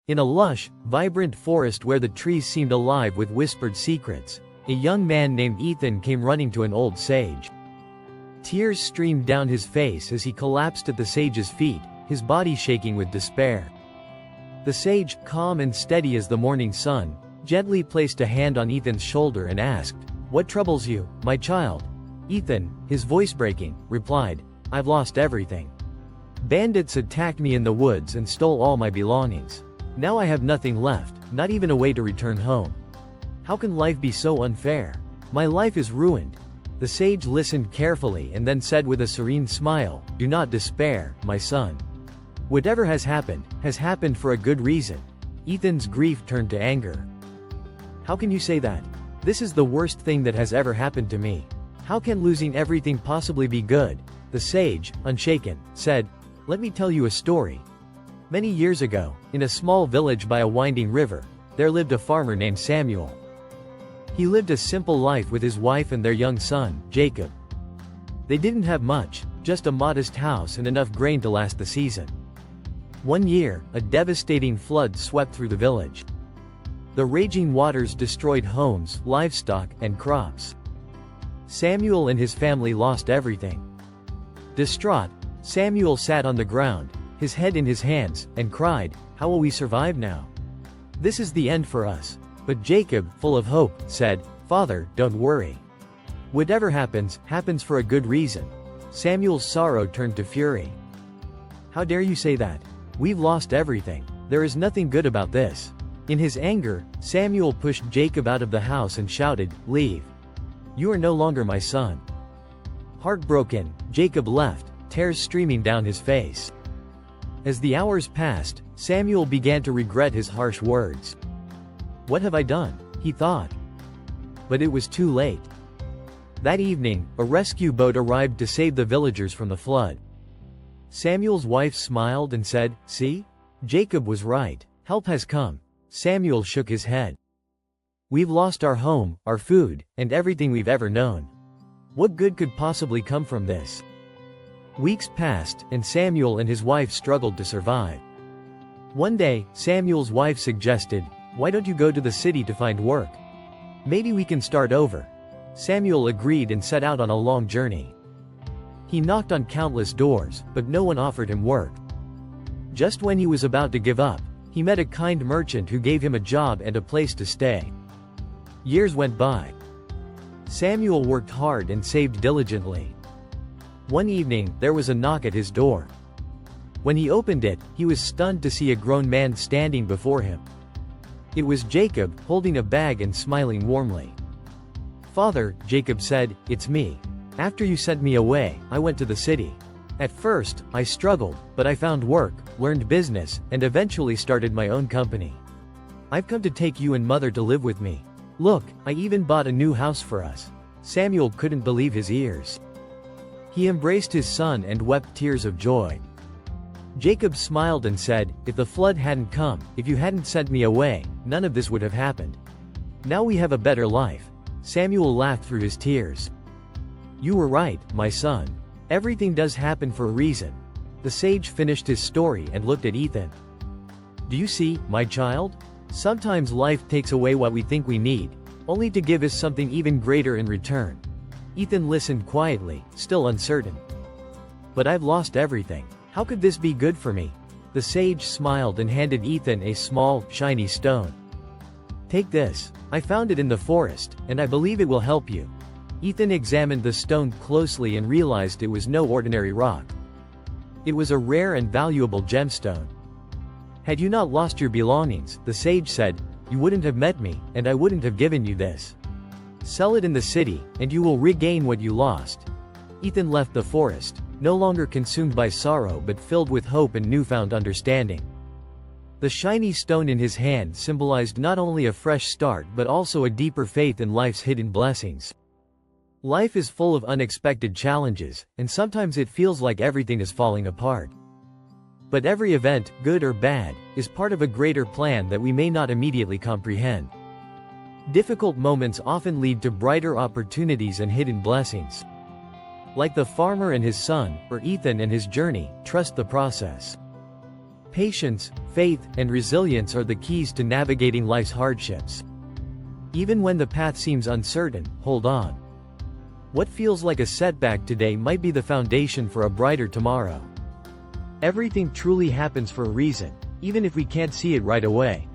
In a lush, vibrant forest where the trees seemed alive with whispered secrets, a young man named Ethan came running to an old sage. Tears streamed down his face as he collapsed at the sage's feet, his body shaking with despair. The sage, calm and steady as the morning sun, gently placed a hand on Ethan's shoulder and asked, "What troubles you, my child?" Ethan, his voice breaking, replied, "I've lost everything. Bandits attacked me in the woods and stole all my belongings. Now I have nothing left, not even a way to return home. How can life be so unfair? My life is ruined." The sage listened carefully and then said with a serene smile, "Do not despair, my son. Whatever has happened for a good reason." Ethan's grief turned to anger. "How can you say that? This is the worst thing that has ever happened to me. How can losing everything possibly be good?" The sage, unshaken, said, "Let me tell you a story. Many years ago, in a small village by a winding river, there lived a farmer named Samuel. He lived a simple life with his wife and their young son, Jacob. They didn't have much, just a modest house and enough grain to last the season. One year, a devastating flood swept through the village. The raging waters destroyed homes, livestock, and crops. Samuel and his family lost everything. Distraught, Samuel sat on the ground, his head in his hands, and cried, "How will we survive now? This is the end for us." But Jacob, full of hope, said, "Father, don't worry. Whatever happens for a good reason." Samuel's sorrow turned to fury. "How dare you say that? We've lost everything. There is nothing good about this." In his anger, Samuel pushed Jacob out of the house and shouted, "Leave. You are no longer my son." Heartbroken, Jacob left, tears streaming down his face. As the hours passed, Samuel began to regret his harsh words. "What have I done?" he thought. But it was too late. That evening, a rescue boat arrived to save the villagers from the flood. Samuel's wife smiled and said, "See? Jacob was right. Help has come." Samuel shook his head. "We've lost our home, our food, and everything we've ever known. What good could possibly come from this?" Weeks passed, and Samuel and his wife struggled to survive. One day, Samuel's wife suggested, "Why don't you go to the city to find work? Maybe we can start over." Samuel agreed and set out on a long journey. He knocked on countless doors, but no one offered him work. Just when he was about to give up, he met a kind merchant who gave him a job and a place to stay. Years went by. Samuel worked hard and saved diligently. One evening, there was a knock at his door. When he opened it, he was stunned to see a grown man standing before him. It was Jacob, holding a bag and smiling warmly. "Father," Jacob said, "it's me. After you sent me away, I went to the city. At first, I struggled, but I found work, learned business, and eventually started my own company. I've come to take you and Mother to live with me. Look, I even bought a new house for us." Samuel couldn't believe his ears. He embraced his son and wept tears of joy. Jacob smiled and said, "If the flood hadn't come, if you hadn't sent me away, none of this would have happened. Now we have a better life." Samuel laughed through his tears. "You were right, my son. Everything does happen for a reason." The sage finished his story and looked at Ethan. "Do you see, my child? Sometimes life takes away what we think we need, only to give us something even greater in return." Ethan listened quietly, still uncertain. "But I've lost everything. How could this be good for me?" The sage smiled and handed Ethan a small, shiny stone. "Take this. I found it in the forest, and I believe it will help you." Ethan examined the stone closely and realized it was no ordinary rock. It was a rare and valuable gemstone. "Had you not lost your belongings," the sage said, "you wouldn't have met me, and I wouldn't have given you this. Sell it in the city, and you will regain what you lost." Ethan left the forest, no longer consumed by sorrow but filled with hope and newfound understanding. The shiny stone in his hand symbolized not only a fresh start but also a deeper faith in life's hidden blessings. Life is full of unexpected challenges, and sometimes it feels like everything is falling apart. But every event, good or bad, is part of a greater plan that we may not immediately comprehend. Difficult moments often lead to brighter opportunities and hidden blessings. Like the farmer and his son, or Ethan and his journey, trust the process. Patience, faith, and resilience are the keys to navigating life's hardships. Even when the path seems uncertain, hold on. What feels like a setback today might be the foundation for a brighter tomorrow. Everything truly happens for a reason, even if we can't see it right away.